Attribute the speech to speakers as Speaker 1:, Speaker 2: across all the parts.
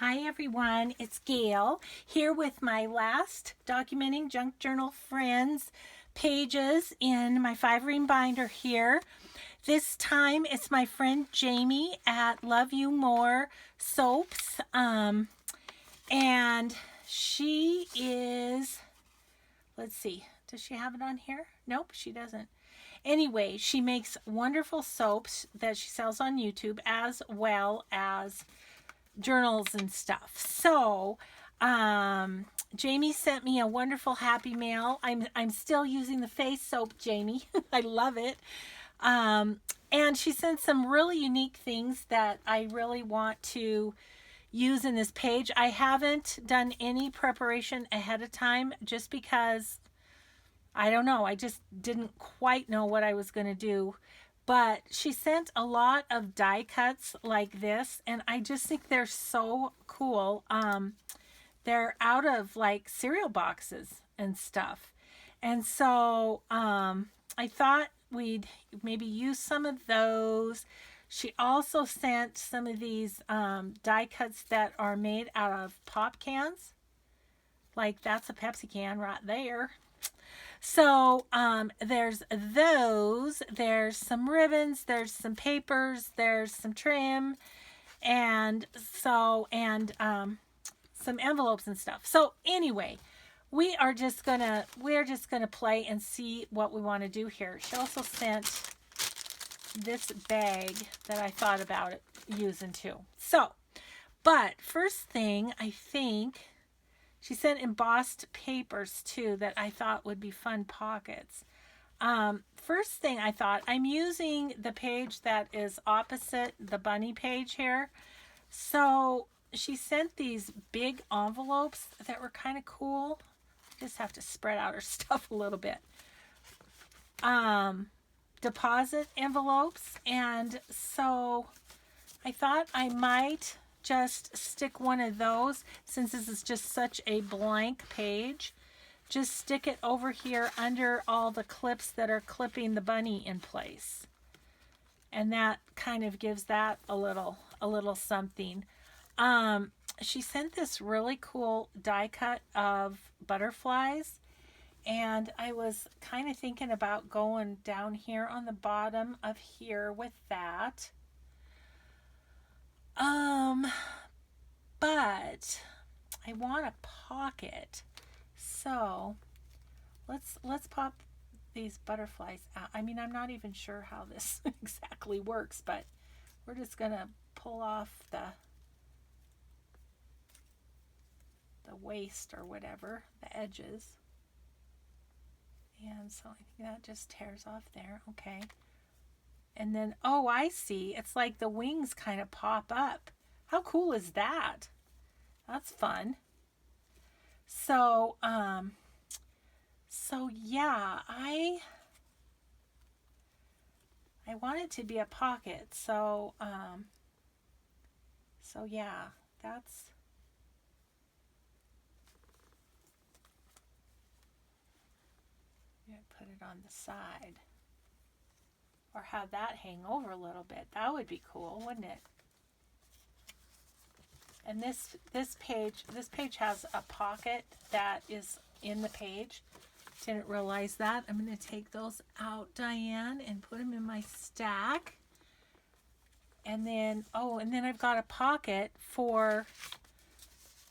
Speaker 1: Hi everyone, it's Gail here with my last Documenting Junk Journal Friends pages in my 5-ring binder here. This time it's my friend Jamie at Love You More Soaps. And she is, let's see, does she have it on here? Nope, she doesn't. Anyway, she makes wonderful soaps that she sells on YouTube as well as journals and stuff. So, Jamie sent me a wonderful happy mail. I'm still using the face soap, Jamie. I love it. And she sent some really unique things that I really want to use in this page. I haven't done any preparation ahead of time just because I don't know. I just didn't quite know what I was going to do. But she sent a lot of die cuts like this, and I just think they're so cool. They're out of like cereal boxes and stuff. And so I thought we'd maybe use some of those. She also sent some of these die cuts that are made out of pop cans. Like that's a Pepsi can right there. So there's those, there's some ribbons, there's some papers, there's some trim, and some envelopes and stuff. So anyway, we're just gonna play and see what we want to do here. She also sent this bag that I thought about using too. So, but first thing, I think she sent embossed papers too that I thought would be fun pockets. First thing I thought, I'm using the page that is opposite the bunny page here. So she sent these big envelopes that were kind of cool. Just have to spread out her stuff a little bit. Deposit envelopes. And so I thought I might just stick one of those, since this is just such a blank page, just stick it over here under all the clips that are clipping the bunny in place, and that kind of gives that a little something. She sent this really cool die cut of butterflies, and I was kind of thinking about going down here on the bottom of here with that. But I want a pocket, so let's pop these butterflies out. I mean, I'm not even sure how this exactly works, but we're just gonna pull off the waist or whatever, the edges, and so I think that just tears off there. Okay, and then oh, I see. It's like the wings kind of pop up. How cool is that? That's fun. So, yeah, I want it to be a pocket. So, yeah, that's, I'm gonna put it on the side, or have that hang over a little bit. That would be cool, wouldn't it? And this page has a pocket that is in the page. Didn't realize that. I'm going to take those out, Diane, and put them in my stack. And then, oh, and then I've got a pocket for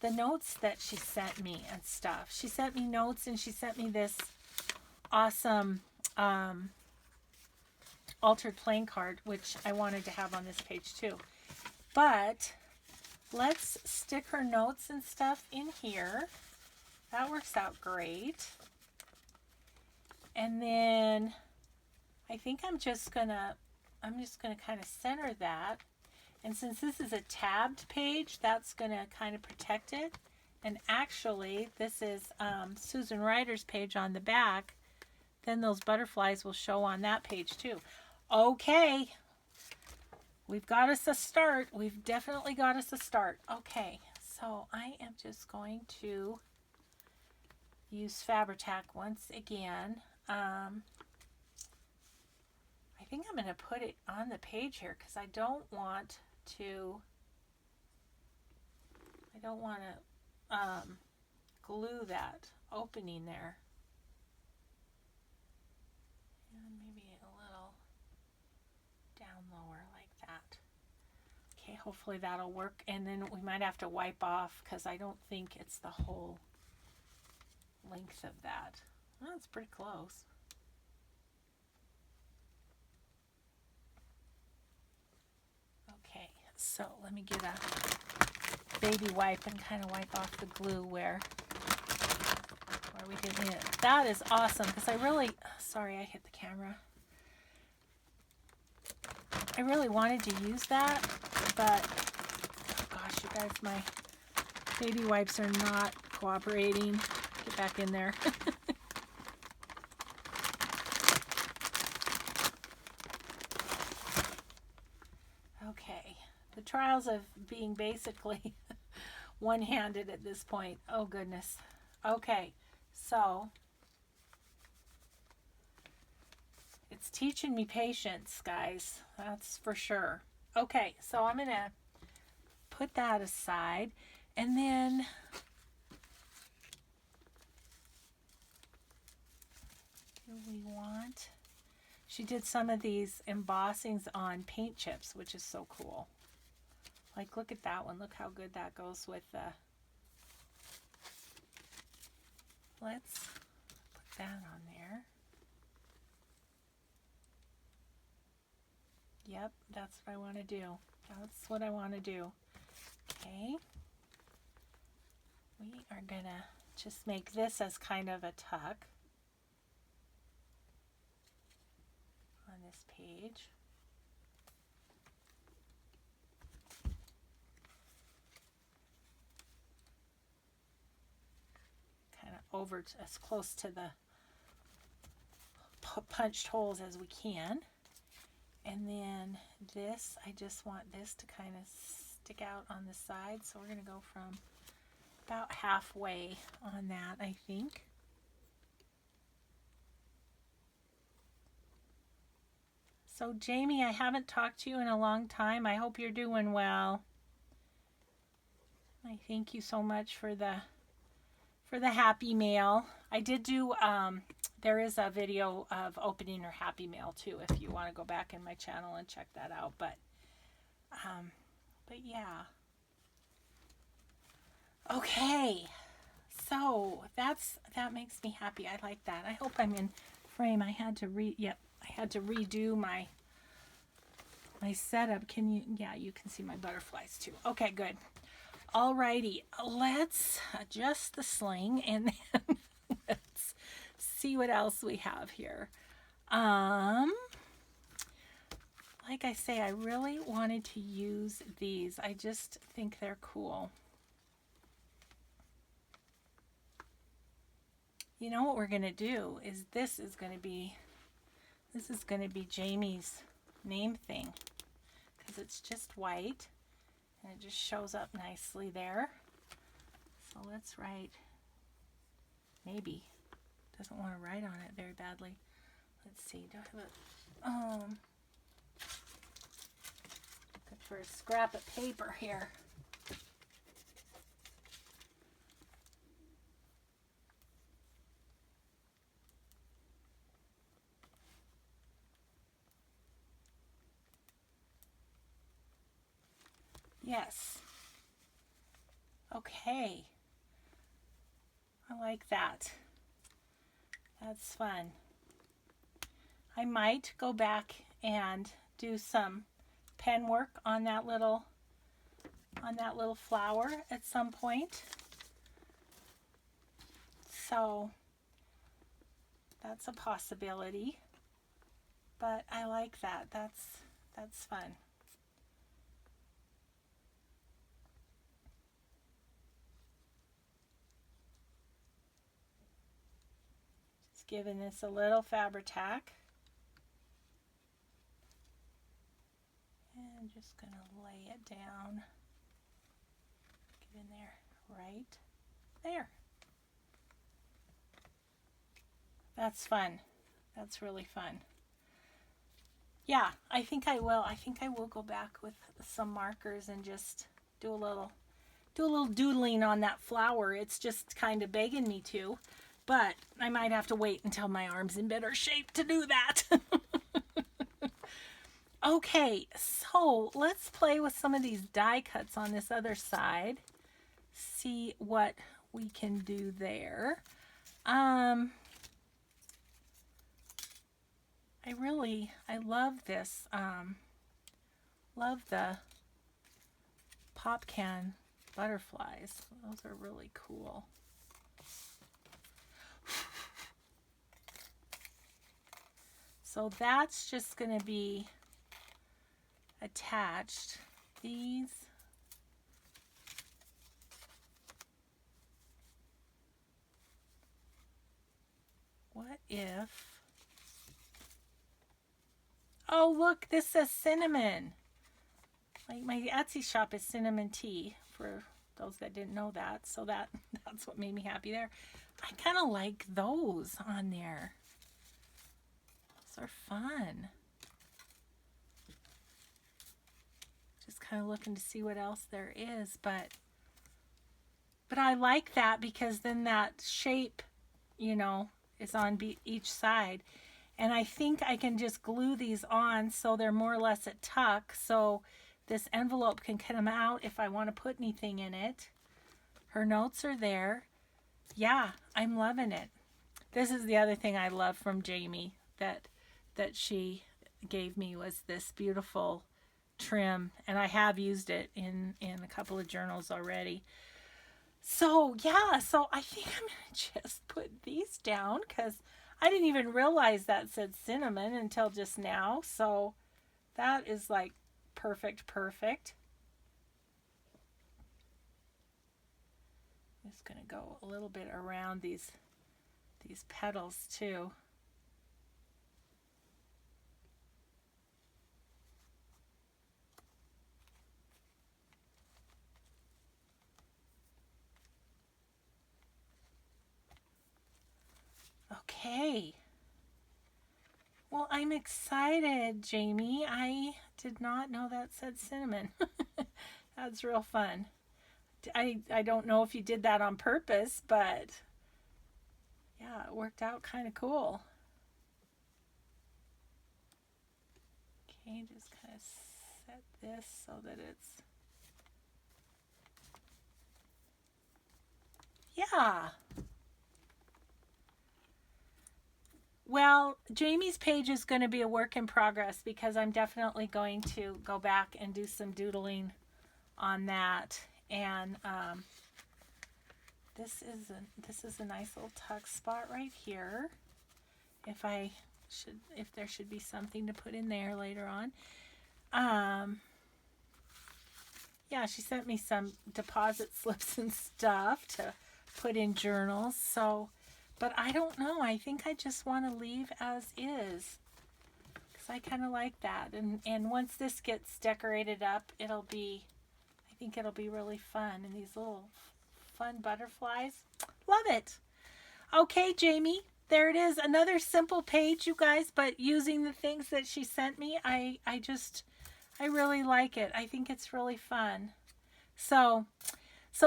Speaker 1: the notes that she sent me and stuff. She sent me notes, and she sent me this awesome altered playing card, which I wanted to have on this page too. But let's stick her notes and stuff in here. That works out great. And then I think I'm just gonna kind of center that. And since this is a tabbed page, that's gonna kind of protect it. And actually, this is Susan Ryder's page on the back. Then those butterflies will show on that page too. Okay. We've got us a start. We've definitely got us a start. Okay, so I am just going to use Fabri-Tac once again. I think I'm going to put it on the page here because I don't want to don't want to glue that opening there. And maybe a little down lower like that. Okay, hopefully that'll work. And then we might have to wipe off because I don't think it's the whole length of that. Well, it's pretty close. Okay, so let me get a baby wipe and kind of wipe off the glue where we didn't need it. That is awesome because I really, sorry I hit the camera. I really wanted to use that, but oh gosh, you guys, my baby wipes are not cooperating. Get back in there. Okay, the trials of being basically one-handed at this point. Oh goodness. Okay, so it's teaching me patience, guys. That's for sure. Okay, so I'm gonna put that aside, and then do we want? She did some of these embossings on paint chips, which is so cool. Like, look at that one. Look how good that goes with the. Let's put that on there. Yep, that's what I want to do. That's what I want to do. Okay. We are going to just make this as kind of a tuck on this page. Kind of over to, as close to the punched holes as we can. And then this, I just want this to kind of stick out on the side. So we're going to go from about halfway on that, I think. So Jamie, I haven't talked to you in a long time. I hope you're doing well. I thank you so much for the Happy Mail. I did do there is a video of opening her Happy Mail too, if you want to go back in my channel and check that out. But yeah. Okay, so that makes me happy. I like that. I hope I'm in frame. I had to redo my setup. Can you? Yeah, you can see my butterflies too. Okay, good. Alrighty, let's adjust the sling and then let's see what else we have here. Like I say, I really wanted to use these. I just think they're cool. You know what we're going to do is this is going to be Jamie's name thing because it's just white and it just shows up nicely there. So let's write, maybe, doesn't want to write on it very badly. Let's see, do I have a, good for a scrap of paper here. Yes. Okay. I like that. That's fun. I might go back and do some pen work on that little flower at some point. So that's a possibility. But I like that. That's fun. Giving this a little Fabri-Tac. And just going to lay it down. Get in there, right there. That's fun. That's really fun. Yeah, I think I will. I think I will go back with some markers and just do a little do a little doodling on that flower. It's just kind of begging me to, but I might have to wait until my arm's in better shape to do that. Okay, so let's play with some of these die cuts on this other side. See what we can do there. I love this. Love the pop can butterflies. Those are really cool. So that's just going to be attached. These. What if... Oh, look, this says cinnamon. Like my Etsy shop is cinnamon tea, for those that didn't know that. So that's what made me happy there. I kind of like those on there. Those are fun. Just kind of looking to see what else there is, but I like that because then that shape, you know, is on each side. And I think I can just glue these on so they're more or less at tuck, so this envelope can come out if I want to put anything in it. Her notes are there. Yeah, I'm loving it. This is the other thing I love from Jamie that she gave me, was this beautiful trim, and I have used it in a couple of journals already. So yeah, so I think I'm gonna just put these down because I didn't even realize that said cinnamon until just now. So that is like perfect. I'm just going to go a little bit around these petals too. Okay. Well, I'm excited, Jamie. I did not know that said cinnamon. That's real fun. I don't know if you did that on purpose, but yeah, it worked out kind of cool. Okay, just kind of set this so that it's... Yeah. Well, Jamie's page is going to be a work in progress because I'm definitely going to go back and do some doodling on that. And this is a nice little tuck spot right here. If there should be something to put in there later on. Yeah, she sent me some deposit slips and stuff to put in journals. So. But I don't know. I think I just want to leave as is. Because I kind of like that. And once this gets decorated up, I think it'll be really fun. And these little fun butterflies. Love it. Okay, Jamie. There it is. Another simple page, you guys. But using the things that she sent me, I really like it. I think it's really fun. So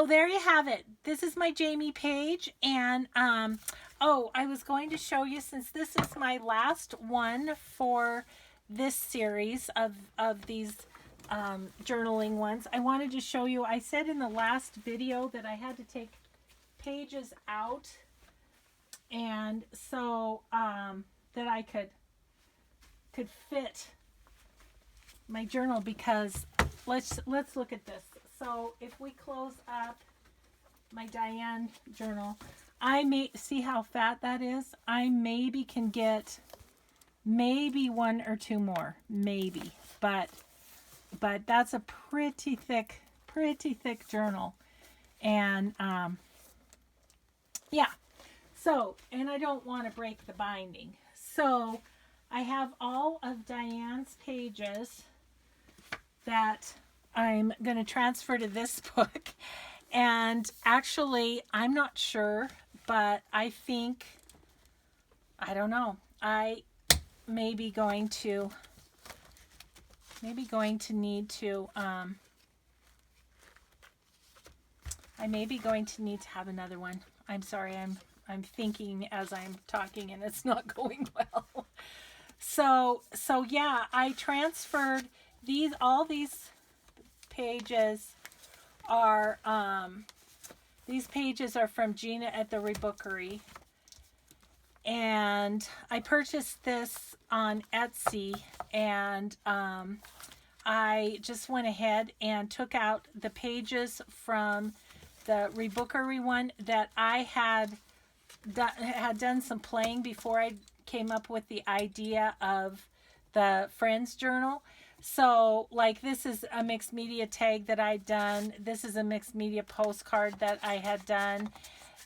Speaker 1: there you have it. This is my Jamie page, and I was going to show you, since this is my last one for this series of these journaling ones, I wanted to show you. I said in the last video that I had to take pages out, and so that I could fit my journal, because let's look at this. So if we close up my Diane journal, I may see how fat that is. I maybe can get one or two more, maybe, but that's a pretty thick journal, and yeah. So, and I don't want to break the binding. So I have all of Diane's pages that I'm going to transfer to this book. And actually, I'm not sure, but I think, I don't know, I may be going to need to I may be going to need to have another one. I'm sorry, I'm thinking as I'm talking and it's not going well. So yeah, I transferred all these pages are from Gina at the Rebookery. And I purchased this on Etsy, and I just went ahead and took out the pages from the Rebookery one that I had done some playing before I came up with the idea of the Friends Journal. So, like, this is a mixed media tag that I'd done. This is a mixed media postcard that I had done.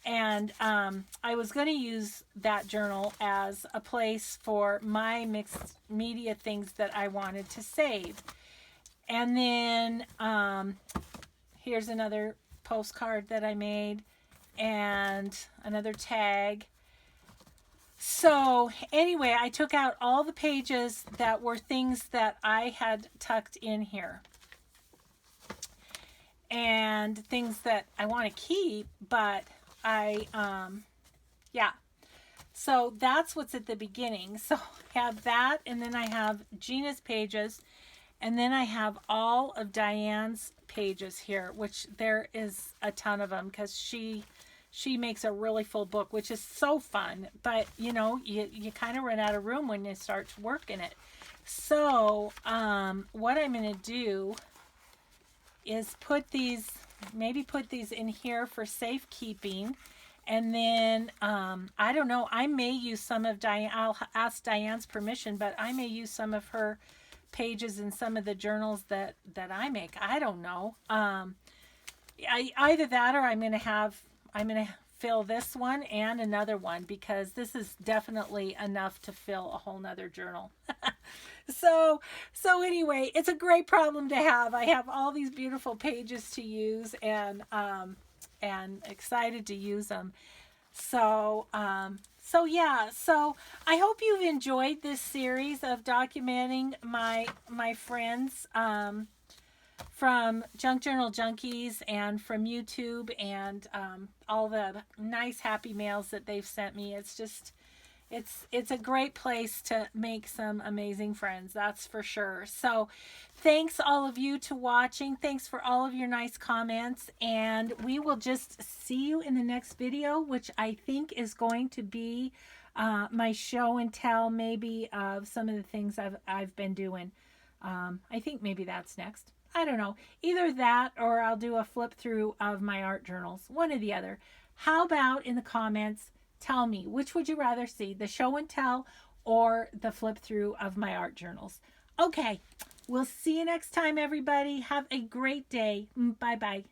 Speaker 1: And I was going to use that journal as a place for my mixed media things that I wanted to save. And then here's another postcard that I made and another tag. So anyway, I took out all the pages that were things that I had tucked in here. And things that I want to keep, but yeah. So that's what's at the beginning. So I have that, and then I have Gina's pages, and then I have all of Diane's pages here, which there is a ton of them because she makes a really full book, which is so fun. But, you know, you kind of run out of room when you start to work in it. So what I'm going to do is maybe put these in here for safekeeping. And then, I don't know, I may use some of Diane, I'll ask Diane's permission, but I may use some of her pages in some of the journals that I make. I don't know. Either that or I'm going to fill this one and another one, because this is definitely enough to fill a whole nother journal. So anyway, it's a great problem to have. I have all these beautiful pages to use, and excited to use them. So yeah, so I hope you've enjoyed this series of documenting my friends from Junk Journal Junkies and from YouTube, and all the nice happy mails that they've sent me. It's just it's a great place to make some amazing friends, that's for sure. So thanks all of you to watching. Thanks for all of your nice comments, and we will just see you in the next video, which I think is going to be my show and tell, maybe, of some of the things I've been doing. I think maybe that's next. I don't know. Either that or I'll do a flip through of my art journals. One or the other. How about in the comments, tell me, which would you rather see, the show and tell or the flip through of my art journals? Okay, we'll see you next time, everybody. Have a great day. Bye-bye.